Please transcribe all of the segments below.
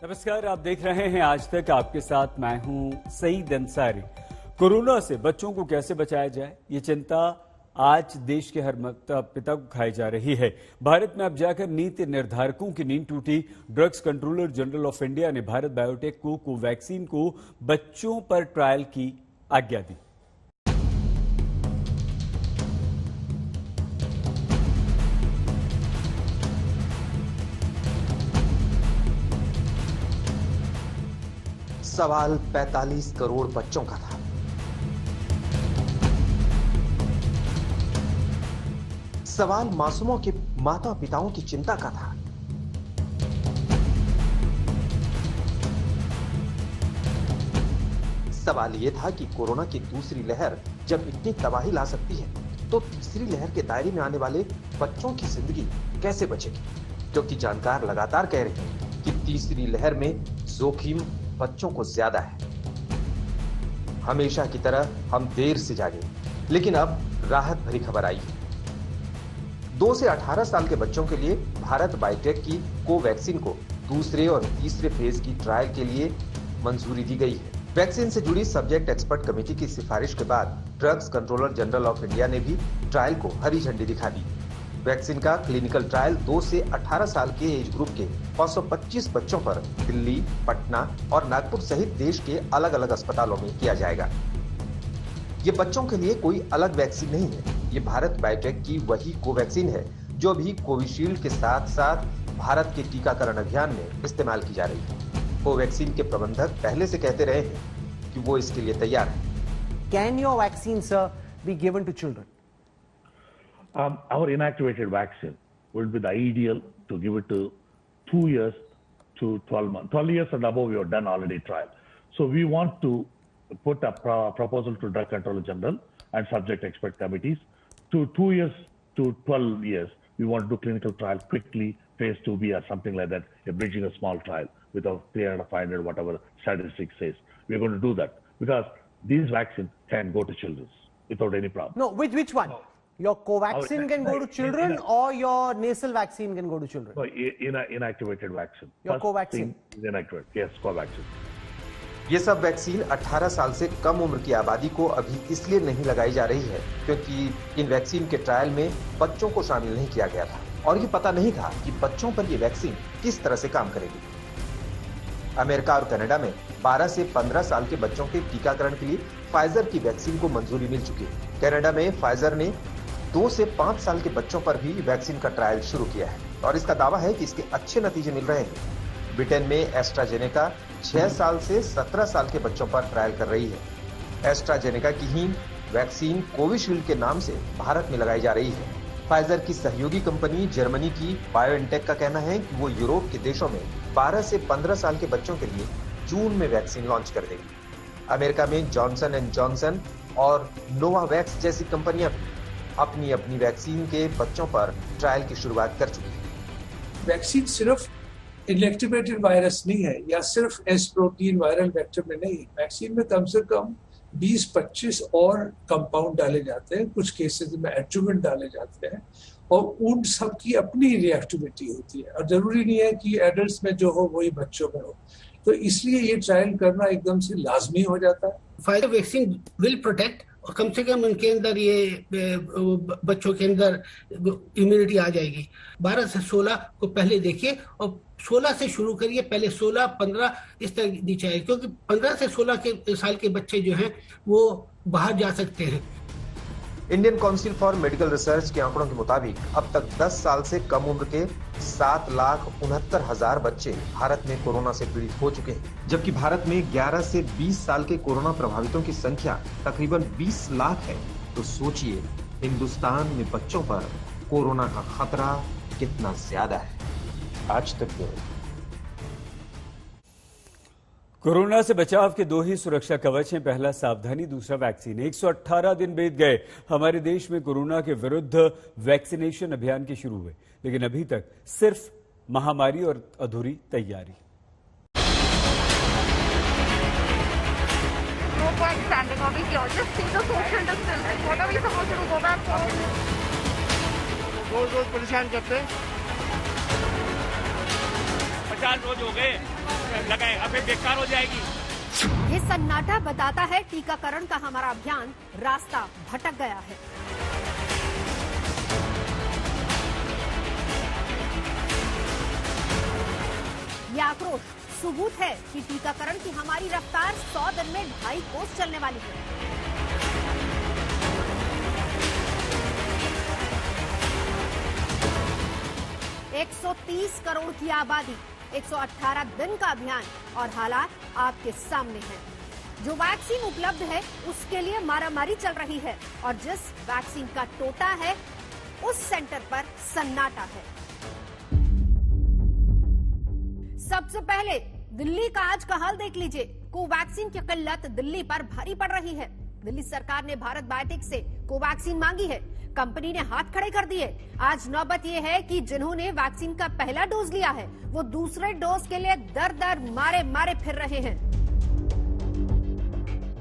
नमस्कार, आप देख रहे हैं आज तक। आपके साथ मैं हूं सईद अंसारी। कोरोना से बच्चों को कैसे बचाया जाए, ये चिंता आज देश के हर माता पिता को खाई जा रही है। भारत में अब जाकर नीति निर्धारकों की नींद टूटी। Drugs controller general of India ने भारत बायोटेक को कोवैक्सीन को बच्चों पर ट्रायल की आज्ञा दी। सवाल 45 करोड़ बच्चों का था। सवाल मासूमों के माता पिताओं की चिंता का था। सवाल यह था कि कोरोना की दूसरी लहर जब इतनी तबाही ला सकती है तो तीसरी लहर के दायरे में आने वाले बच्चों की जिंदगी कैसे बचेगी, क्योंकि जानकार लगातार कह रहे हैं कि तीसरी लहर में जोखिम बच्चों को ज्यादा है। हमेशा की तरह हम देर से जागे, लेकिन अब राहत भरी खबर आई है। 2 से 18 साल के बच्चों के लिए भारत बायोटेक की कोवैक्सीन को दूसरे और तीसरे फेज की ट्रायल के लिए मंजूरी दी गई है। वैक्सीन से जुड़ी सब्जेक्ट एक्सपर्ट कमेटी की सिफारिश के बाद drugs controller general of India ने भी ट्रायल को हरी झंडी दिखा दी। वैक्सीन का क्लिनिकल ट्रायल 2 से 18 साल के एज ग्रुप के 525 बच्चों पर दिल्ली, पटना और नागपुर सहित देश के अलग अलग अस्पतालों में किया जाएगा। ये बच्चों के लिए कोई अलग वैक्सीन नहीं है, ये भारत बायोटेक की वही कोवैक्सीन है जो अभी कोविशील्ड के साथ साथ भारत के टीकाकरण अभियान में इस्तेमाल की जा रही है। कोवैक्सीन के प्रबंधक पहले से कहते रहे हैं कि वो इसके लिए तैयार है। Can your vaccine, sir, be given to children? Our inactivated vaccine would be the ideal to give it to 2 years to 12 months. 12 years and above, we have done already trial. So we want to put a proposal to Drug Controller General and subject expert committees to 2 years to 12 years. We want to do clinical trial quickly, phase 2B or something like that, bridging a small trial with a 300, 500, whatever statistics says. We're going to do that because these vaccines can go to children without any problem. No, which one? Your Covaxin can go to children or your nasal vaccine can go to children? No, inactivated vaccine. Your Covaxin. Is inactivated. Yes, Covaxin. ये सब vaccine 18 साल से कम उम्र की आबादी को अभी इसलिए नहीं लगाई जा रही है क्योंकि इन वैक्सीन के ट्रायल में बच्चों को शामिल नहीं किया गया था और ये पता नहीं था कि बच्चों पर ये वैक्सीन किस तरह से काम करेगी। अमेरिका और कनाडा में 12 से 15 साल के बच्चों के टीकाकरण के लिए फाइजर की वैक्सीन को मंजूरी मिल चुकी है। कनाडा में फाइजर ने 2 से 5 साल के बच्चों पर भी वैक्सीन का ट्रायल शुरू किया है और इसका दावा है कि इसके अच्छे नतीजे मिल रहे हैं। ब्रिटेन में एस्ट्राजेनेका 6 साल से 17 साल के बच्चों पर ट्रायल कर रही है। एस्ट्राजेनेका की ही वैक्सीन कोविशील्ड के नाम से भारत में लगाई जा रही है। फाइजर की सहयोगी कंपनी जर्मनी की बायोएनटेक का कहना है कि वो यूरोप के देशों में 12 से 15 साल के बच्चों के लिए जून में वैक्सीन लॉन्च कर देगी। अमेरिका में जॉनसन एंड जॉनसन और नोवावैक्स जैसी कंपनियां अपनी अपनी वैक्सीन के बच्चों पर ट्रायल की शुरुआत कर चुकी है। वैक्सीन सिर्फ इनएक्टिवेटेड वायरस नहीं है या सिर्फ एस प्रोटीन वायरल वेक्टर में नहीं, वैक्सीन में कम से कम 20-25 और कंपाउंड डाले जाते हैं, कुछ केसेस में एडजुवेंट डाले जाते हैं और उन सब की अपनी रिएक्टिविटी होती है और जरूरी नहीं है कि एडल्ट्स में जो हो वही बच्चों में हो, तो इसलिए ये ट्रायल करना एकदम से लाजमी हो जाता है। फाइजर वैक्सीन विल प्रोटेक्ट और कम से कम उनके अंदर ये बच्चों के अंदर इम्यूनिटी आ जाएगी। 12 से 16 को पहले देखिए और 16 से शुरू करिए, पहले 16, 15 इस तरह दी चाहिए क्योंकि 15 से 16 साल के बच्चे जो हैं वो बाहर जा सकते हैं। Indian council for medical research के आंकड़ों के मुताबिक अब तक 10 साल से कम उम्र के 7,69,000 बच्चे भारत में कोरोना से पीड़ित हो चुके हैं, जबकि भारत में 11 से 20 साल के कोरोना प्रभावितों की संख्या तकरीबन 20 लाख है। तो सोचिए हिंदुस्तान में बच्चों पर कोरोना का खतरा कितना ज्यादा है। आज तक कोरोना से बचाव के 2 ही सुरक्षा कवच हैं, पहला सावधानी, दूसरा वैक्सीन। 118 दिन बीत गए हमारे देश में कोरोना के विरुद्ध वैक्सीनेशन अभियान के शुरू हुए, लेकिन अभी तक सिर्फ महामारी और अधूरी तैयारी। रोज परेशान करते हैं। 50 रोज हो गए, लगाए, अब ये बेकार हो जाएगी। ये सन्नाटा बताता है टीकाकरण का हमारा अभियान रास्ता भटक गया है। ये आक्रोश सबूत है कि टीकाकरण की हमारी रफ्तार 100 दिन में 2.5 कोस चलने वाली है। एक 130 करोड़ की आबादी, 118 दिन का अभियान और हालात आपके सामने हैं। जो वैक्सीन उपलब्ध है उसके लिए मारामारी चल रही है और जिस वैक्सीन का टोटा है उस सेंटर पर सन्नाटा है। सबसे पहले दिल्ली का आज का हाल देख लीजिए। कोवैक्सीन की किल्लत दिल्ली पर भारी पड़ रही है। दिल्ली सरकार ने भारत बायोटेक से कोवैक्सीन मांगी है, कंपनी ने हाथ खड़े कर दिए। आज नौबत यह है कि जिन्होंने वैक्सीन का पहला डोज लिया है वो दूसरे डोज के लिए दर दर मारे मारे फिर रहे हैं।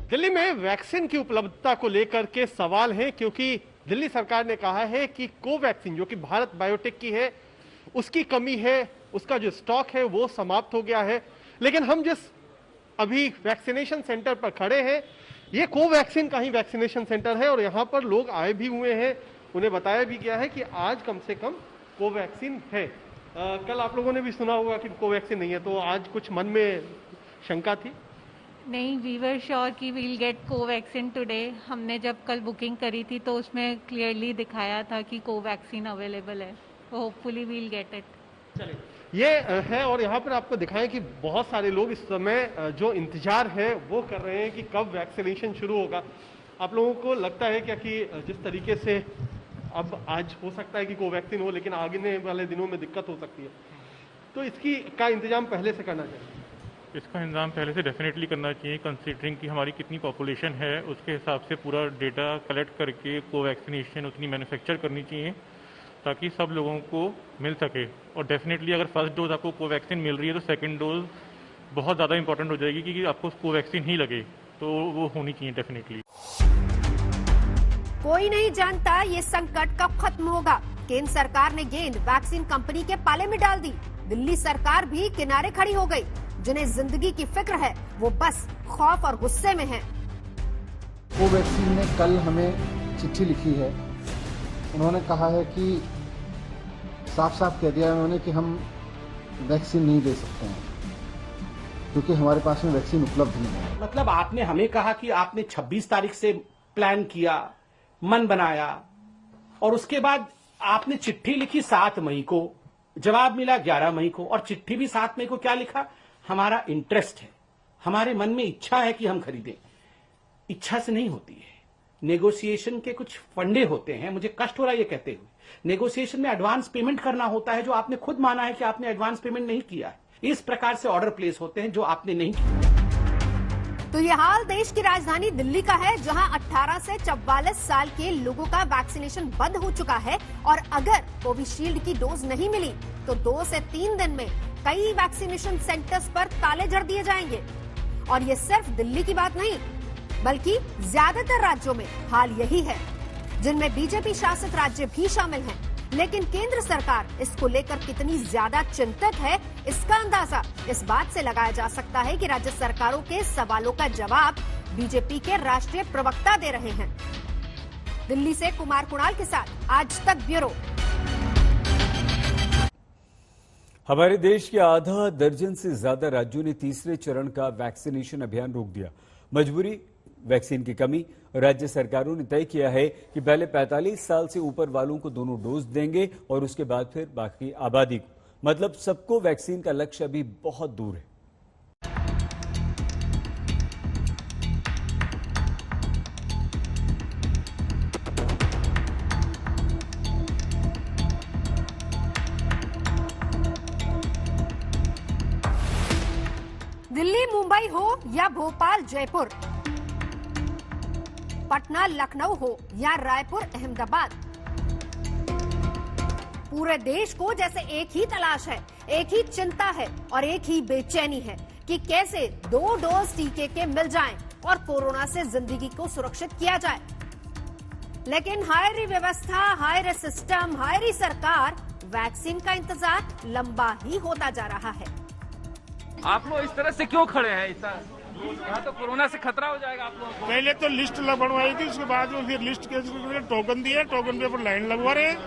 दिल्ली में वैक्सीन की उपलब्धता को लेकर के सवाल है, क्योंकि दिल्ली सरकार ने कहा है कि कोवैक्सीन जो कि भारत बायोटेक की है उसकी कमी है, उसका जो स्टॉक है वो समाप्त हो गया है। लेकिन हम जिस अभी वैक्सीनेशन सेंटर पर खड़े हैं ये कोवैक्सीन का ही वैक्सीनेशन सेंटर है और यहाँ पर लोग आए भी हुए हैं, उन्हें बताया भी गया है कि आज कम से कम कोवैक्सीन है। कल आप लोगों ने भी सुना होगा कि कोवैक्सीन नहीं है, तो आज कुछ मन में शंका थी? नहीं, वी वर श्योर कि वील गेट कोवैक्सीन टुडे। हमने जब कल बुकिंग करी थी तो उसमें क्लियरली दिखाया था कि कोवैक्सीन अवेलेबल है, तो होपफुली वील गेट इट। चलिए, ये है और यहाँ पर आपको दिखाएं कि बहुत सारे लोग इस समय जो इंतजार है वो कर रहे हैं कि कब वैक्सीनेशन शुरू होगा। आप लोगों को लगता है क्या कि जिस तरीके से अब आज हो सकता है कि कोवैक्सीन हो लेकिन आगे वाले दिनों में दिक्कत हो सकती है, तो इसकी का इंतजाम पहले से करना चाहिए? इसका इंतजाम पहले से डेफिनेटली करना चाहिए, कंसीडरिंग कि हमारी कितनी पॉपुलेशन है उसके हिसाब से पूरा डेटा कलेक्ट करके कोवैक्सीनेशन उतनी मैन्युफैक्चर करनी चाहिए ताकि सब लोगों को मिल सके। और डेफिनेटली अगर फर्स्ट डोज आपको कोवैक्सीन मिल रही है तो सेकंड डोज बहुत ज़्यादा इंपॉर्टेंट हो जाएगी, क्योंकि आपको कोवैक्सीन ही लगे, तो वो होनी चाहिए डेफिनेटली। कोई नहीं जानता ये संकट कब खत्म होगा। केंद्र सरकार ने गेंद वैक्सीन कंपनी के पाले में डाल दी। दिल्ली सरकार भी किनारे खड़ी हो गई। जिन्हें जिंदगी की फिक्र है वो बस खौफ और गुस्से में हैं। कोवैक्सीन ने कल हमें चिट्ठी लिखी है। उन्होंने कहा है कि साफ साफ कह दिया है उन्होंने कि हम वैक्सीन नहीं दे सकते हैं क्योंकि हमारे पास में वैक्सीन उपलब्ध नहीं है। मतलब आपने हमें कहा कि आपने 26 तारीख से प्लान किया, मन बनाया और उसके बाद आपने चिट्ठी लिखी 7 मई को, जवाब मिला 11 मई को और चिट्ठी भी 7 मई को क्या लिखा? हमारा इंटरेस्ट है, हमारे मन में इच्छा है कि हम खरीदें। इच्छा से नहीं होती है, नेगोशिएशन के कुछ फंडे होते हैं। मुझे कष्ट हो रहा है ये कहते हुए। नेगोशिएशन में एडवांस पेमेंट करना होता है जो आपने खुद माना है कि आपने एडवांस पेमेंट नहीं किया है। इस प्रकार से ऑर्डर प्लेस होते हैं जो आपने नहीं किया। तो ये हाल देश की राजधानी दिल्ली का है, जहां 18 से 44 साल के लोगों का वैक्सीनेशन बंद हो चुका है और अगर कोविशील्ड की डोज नहीं मिली तो 2 से 3 दिन में कई वैक्सीनेशन सेंटर्स पर ताले जड़ दिए जाएंगे। और ये सिर्फ दिल्ली की बात नहीं बल्कि ज्यादातर राज्यों में हाल यही है, जिनमें बीजेपी शासित राज्य भी शामिल हैं। लेकिन केंद्र सरकार इसको लेकर कितनी ज्यादा चिंतित है, इसका अंदाजा इस बात से लगाया जा सकता है कि राज्य सरकारों के सवालों का जवाब बीजेपी के राष्ट्रीय प्रवक्ता दे रहे हैं। दिल्ली से कुमार कुणाल के साथ आज तक ब्यूरो। हमारे देश के आधा दर्जन से ज्यादा राज्यों ने तीसरे चरण का वैक्सीनेशन अभियान रोक दिया। मजबूरी, वैक्सीन की कमी। राज्य सरकारों ने तय किया है कि पहले 45 साल से ऊपर वालों को दोनों डोज देंगे और उसके बाद फिर बाकी आबादी को। मतलब सबको वैक्सीन का लक्ष्य अभी बहुत दूर है। दिल्ली, मुंबई हो या भोपाल, जयपुर, पटना, लखनऊ हो या रायपुर, अहमदाबाद, पूरे देश को जैसे एक ही तलाश है, एक ही चिंता है और एक ही बेचैनी है कि कैसे 2 डोज टीके के मिल जाएं और कोरोना से जिंदगी को सुरक्षित किया जाए। लेकिन हाय रे व्यवस्था, हाय रे सिस्टम, हाय रे सरकार, वैक्सीन का इंतजार लंबा ही होता जा रहा है। आप लोग इस तरह से क्यों खड़े हैं? यहाँ तो कोरोना से खतरा हो जाएगा आप लोगों को। पहले तो लिस्ट बनवाई थी, उसके बाद में फिर लिस्ट के टोकन दिए, टोकन पे लाइन लगवा रहे हैं।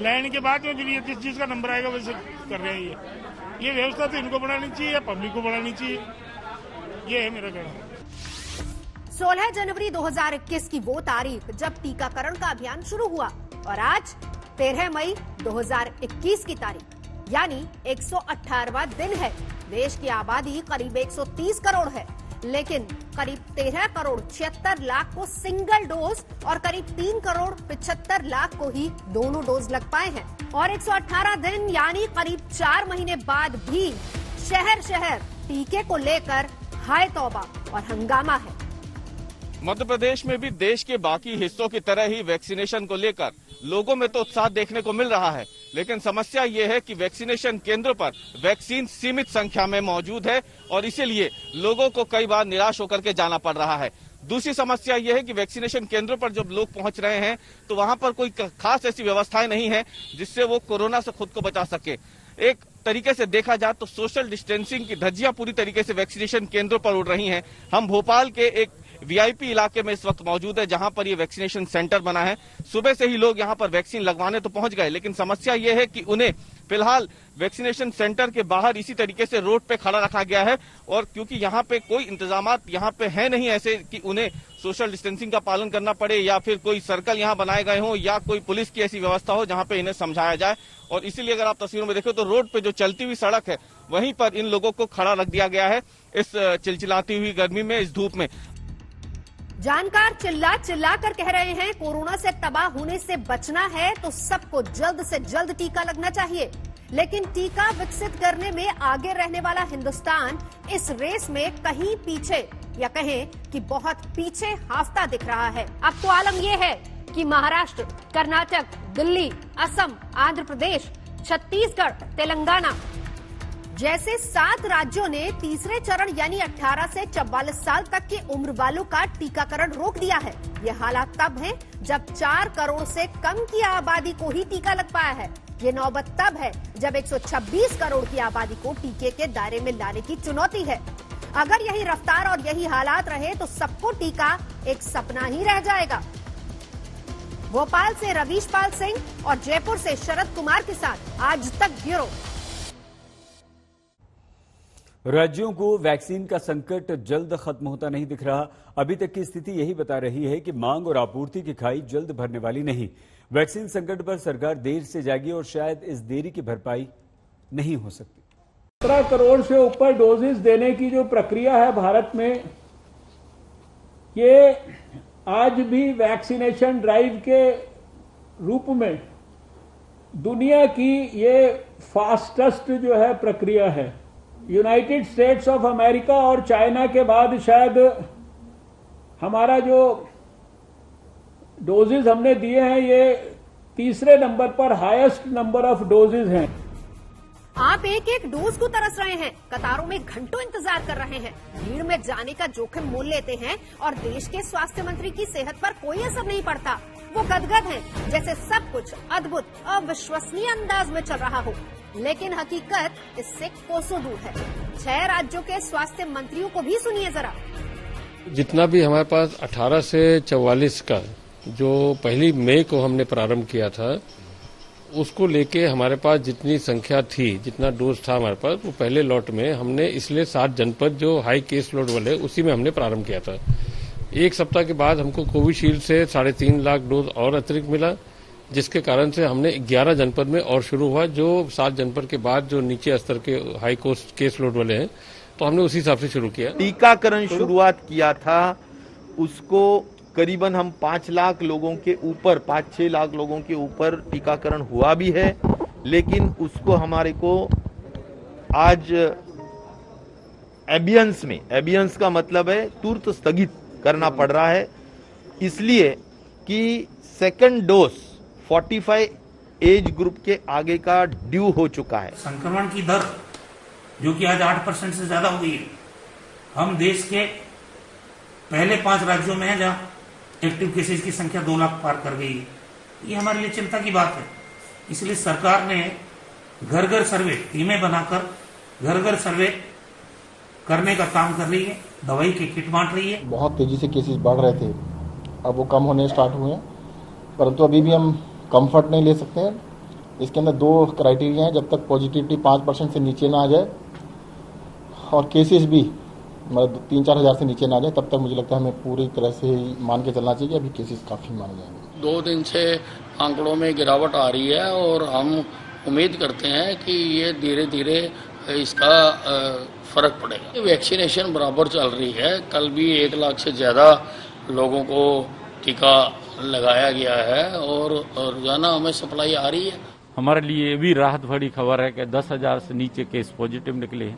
लाइन के बाद में फिर जिस चीज का नंबर आएगा वैसे कर रहे हैं। ये व्यवस्था तो इनको बनानी चाहिए या पब्लिक को बनानी चाहिए, ये है मेरा कहना। 16 जनवरी 2021 की वो तारीख जब टीकाकरण का अभियान शुरू हुआ और आज 13 मई 2021 की तारीख, यानी 118वां दिन है। देश की आबादी करीब 130 करोड़ है, लेकिन करीब 13 करोड़ 76 लाख को सिंगल डोज और करीब 3 करोड़ 75 लाख को ही दोनों डोज लग पाए हैं। और 118 दिन यानी करीब 4 महीने बाद भी शहर शहर टीके को लेकर हाय तौबा और हंगामा है। मध्य प्रदेश में भी देश के बाकी हिस्सों की तरह ही वैक्सीनेशन को लेकर लोगों में तो उत्साह देखने को मिल रहा है, लेकिन समस्या ये है कि वैक्सीनेशन केंद्र पर वैक्सीन सीमित संख्या में मौजूद है और इसीलिए लोगों को कई बार निराश होकर के जाना पड़ रहा है। दूसरी समस्या ये है कि वैक्सीनेशन केंद्रों पर जब लोग पहुंच रहे हैं तो वहां पर कोई खास ऐसी व्यवस्थाएं नहीं है जिससे वो कोरोना से खुद को बचा सके। एक तरीके से देखा जाए तो सोशल डिस्टेंसिंग की धज्जियां पूरी तरीके से वैक्सीनेशन केंद्रों पर उड़ रही हैं। हम भोपाल के एक वीआईपी इलाके में इस वक्त मौजूद है जहां पर ये वैक्सीनेशन सेंटर बना है। सुबह से ही लोग यहां पर वैक्सीन लगवाने तो पहुंच गए, लेकिन समस्या ये है कि उन्हें फिलहाल वैक्सीनेशन सेंटर के बाहर इसी तरीके से रोड पे खड़ा रखा गया है और क्योंकि यहाँ पे कोई इंतजामात यहाँ पे है नहीं ऐसे कि उन्हें सोशल डिस्टेंसिंग का पालन करना पड़े या फिर कोई सर्कल यहाँ बनाए गए हों या कोई पुलिस की ऐसी व्यवस्था हो जहाँ पे इन्हें समझाया जाए। और इसीलिए अगर आप तस्वीरों में देखें तो रोड पे जो चलती हुई सड़क है वहीं पर इन लोगों को खड़ा रख दिया गया है इस चिलचिलाती हुई गर्मी में, इस धूप में। जानकार चिल्ला चिल्ला कर कह रहे हैं कोरोना से तबाह होने से बचना है तो सबको जल्द से जल्द टीका लगना चाहिए, लेकिन टीका विकसित करने में आगे रहने वाला हिंदुस्तान इस रेस में कहीं पीछे या कहें कि बहुत पीछे हाफता दिख रहा है। अब तो आलम यह है कि महाराष्ट्र, कर्नाटक, दिल्ली, असम, आंध्र प्रदेश, छत्तीसगढ़, तेलंगाना जैसे 7 राज्यों ने तीसरे चरण यानी 18 से 44 साल तक की उम्र वालों का टीकाकरण रोक दिया है। ये हालात तब है जब 4 करोड़ से कम की आबादी को ही टीका लग पाया है। ये नौबत तब है जब 126 करोड़ की आबादी को टीके के दायरे में लाने की चुनौती है। अगर यही रफ्तार और यही हालात रहे तो सबको टीका एक सपना ही रह जाएगा। भोपाल से रवीश पाल सिंह और जयपुर से शरद कुमार के साथ आज तक ब्यूरो। राज्यों को वैक्सीन का संकट जल्द खत्म होता नहीं दिख रहा। अभी तक की स्थिति यही बता रही है कि मांग और आपूर्ति की खाई जल्द भरने वाली नहीं। वैक्सीन संकट पर सरकार देर से जागी और शायद इस देरी की भरपाई नहीं हो सकती। 17 करोड़ से ऊपर डोजेस देने की जो प्रक्रिया है भारत में, ये आज भी वैक्सीनेशन ड्राइव के रूप में दुनिया की ये फास्टेस्ट जो है प्रक्रिया है। यूनाइटेड स्टेट्स ऑफ अमेरिका और चाइना के बाद शायद हमारा जो डोजेज हमने दिए हैं ये तीसरे नंबर पर हाईएस्ट नंबर ऑफ डोजेज हैं। आप एक एक डोज को तरस रहे हैं, कतारों में घंटों इंतजार कर रहे हैं, भीड़ में जाने का जोखिम मोल लेते हैं और देश के स्वास्थ्य मंत्री की सेहत पर कोई असर नहीं पड़ता। वो गदगद हैं जैसे सब कुछ अद्भुत अविश्वसनीय अंदाज में चल रहा हो, लेकिन हकीकत इससे कोसों दूर है। 6 राज्यों के स्वास्थ्य मंत्रियों को भी सुनिए जरा। जितना भी हमारे पास 18 से 44 का जो पहली मई को हमने प्रारंभ किया था, उसको लेके हमारे पास जितनी संख्या थी, जितना डोज था हमारे पास, वो पहले लॉट में हमने इसलिए 7 जनपद जो हाई केस लोड वाले उसी में हमने प्रारंभ किया था। एक सप्ताह के बाद हमको कोविशील्ड से 3.5 लाख डोज और अतिरिक्त मिला, जिसके कारण से हमने 11 जनपद में और शुरू हुआ। जो 7 जनपद के बाद जो नीचे स्तर के हाई कोस्ट केस लोड वाले हैं, तो हमने उसी हिसाब से शुरू किया। टीकाकरण शुरुआत किया था, उसको करीबन हम 5 लाख लोगों के ऊपर, 5-6 लाख लोगों के ऊपर टीकाकरण हुआ भी है, लेकिन उसको हमारे को आज एबियंस का मतलब है तुरंत स्थगित करना पड़ रहा है, इसलिए कि सेकंड डोज 45 एज ग्रुप के आगे का ड्यू हो चुका है। संक्रमण की दर जो कि आज 8% से ज्यादा हो गई है, हम देश के पहले 5 राज्यों में हैं जहां एक्टिव केसेज की संख्या 2 लाख पार कर गई है। ये हमारे लिए चिंता की बात है। इसलिए सरकार ने घर घर सर्वे टीमें बनाकर घर घर सर्वे करने का काम कर रही है, दवाई के किट बांट रही है। बहुत तेजी से केसेस बढ़ रहे थे, अब वो कम होने स्टार्ट हुए हैं, परंतु अभी भी हम कंफर्ट नहीं ले सकते हैं। इसके अंदर 2 क्राइटेरिया हैं, जब तक पॉजिटिविटी 5% से नीचे ना आ जाए और केसेस भी मतलब 3-4 हज़ार से नीचे ना आ जाए, तब तक मुझे लगता है हमें पूरी तरह से मान के चलना चाहिए। अभी केसेस काफ़ी माने जाएंगे। 2 दिन से आंकड़ों में गिरावट आ रही है और हम उम्मीद करते हैं कि ये धीरे धीरे इसका फर्क पड़ेगा। वैक्सीनेशन बराबर चल रही है, कल भी 1 लाख से ज़्यादा लोगों को टीका लगाया गया है और रोजाना हमें सप्लाई आ रही है। हमारे लिए ये भी राहत भरी खबर है कि 10,000 से नीचे केस पॉजिटिव निकले हैं,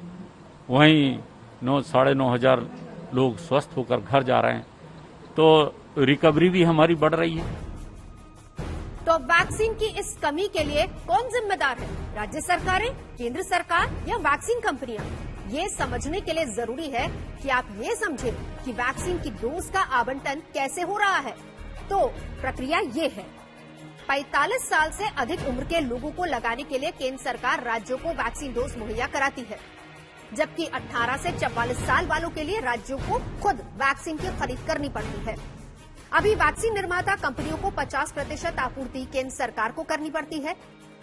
वहीं 9-9,500 लोग स्वस्थ होकर घर जा रहे हैं, तो रिकवरी भी हमारी बढ़ रही है। तो वैक्सीन की इस कमी के लिए कौन जिम्मेदार है? राज्य सरकारें, केंद्र सरकार या वैक्सीन कंपनियां? ये समझने के लिए जरूरी है कि आप ये समझें कि वैक्सीन की डोज का आवंटन कैसे हो रहा है। तो प्रक्रिया ये है, 45 साल से अधिक उम्र के लोगों को लगाने के लिए केंद्र सरकार राज्यों को वैक्सीन डोज मुहैया कराती है, जबकि 18 से 44 साल वालों के लिए राज्यों को खुद वैक्सीन की खरीद करनी पड़ती है। अभी वैक्सीन निर्माता कंपनियों को 50% आपूर्ति केंद्र सरकार को करनी पड़ती है,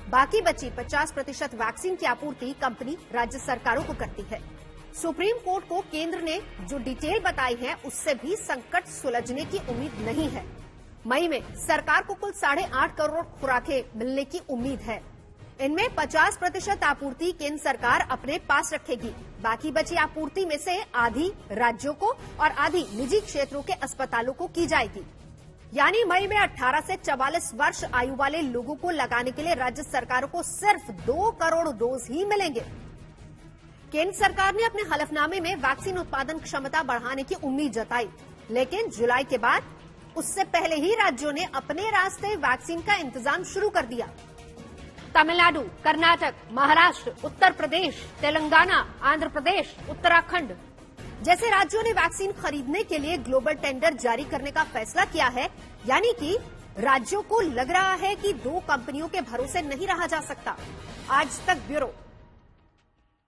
बाकी बची 50% वैक्सीन की आपूर्ति कंपनी राज्य सरकारों को करती है। सुप्रीम कोर्ट को केंद्र ने जो डिटेल बताई है उससे भी संकट सुलझने की उम्मीद नहीं है। मई में सरकार को कुल 8.5 करोड़ खुराकें मिलने की उम्मीद है। इनमें 50% आपूर्ति केंद्र सरकार अपने पास रखेगी, बाकी बची आपूर्ति में से आधी राज्यों को और आधी निजी क्षेत्रों के अस्पतालों को की जाएगी। यानी मई में 18 से 44 वर्ष आयु वाले लोगों को लगाने के लिए राज्य सरकारों को सिर्फ 2 करोड़ डोज ही मिलेंगे। केंद्र सरकार ने अपने हलफनामे में वैक्सीन उत्पादन क्षमता बढ़ाने की उम्मीद जताई, लेकिन जुलाई के बाद उससे पहले ही राज्यों ने अपने रास्ते वैक्सीन का इंतजाम शुरू कर दिया। तमिलनाडु, कर्नाटक, महाराष्ट्र, उत्तर प्रदेश, तेलंगाना, आंध्र प्रदेश, उत्तराखंड जैसे राज्यों ने वैक्सीन खरीदने के लिए ग्लोबल टेंडर जारी करने का फैसला किया है। यानी कि राज्यों को लग रहा है कि 2 कंपनियों के भरोसे नहीं रहा जा सकता। आज तक ब्यूरो।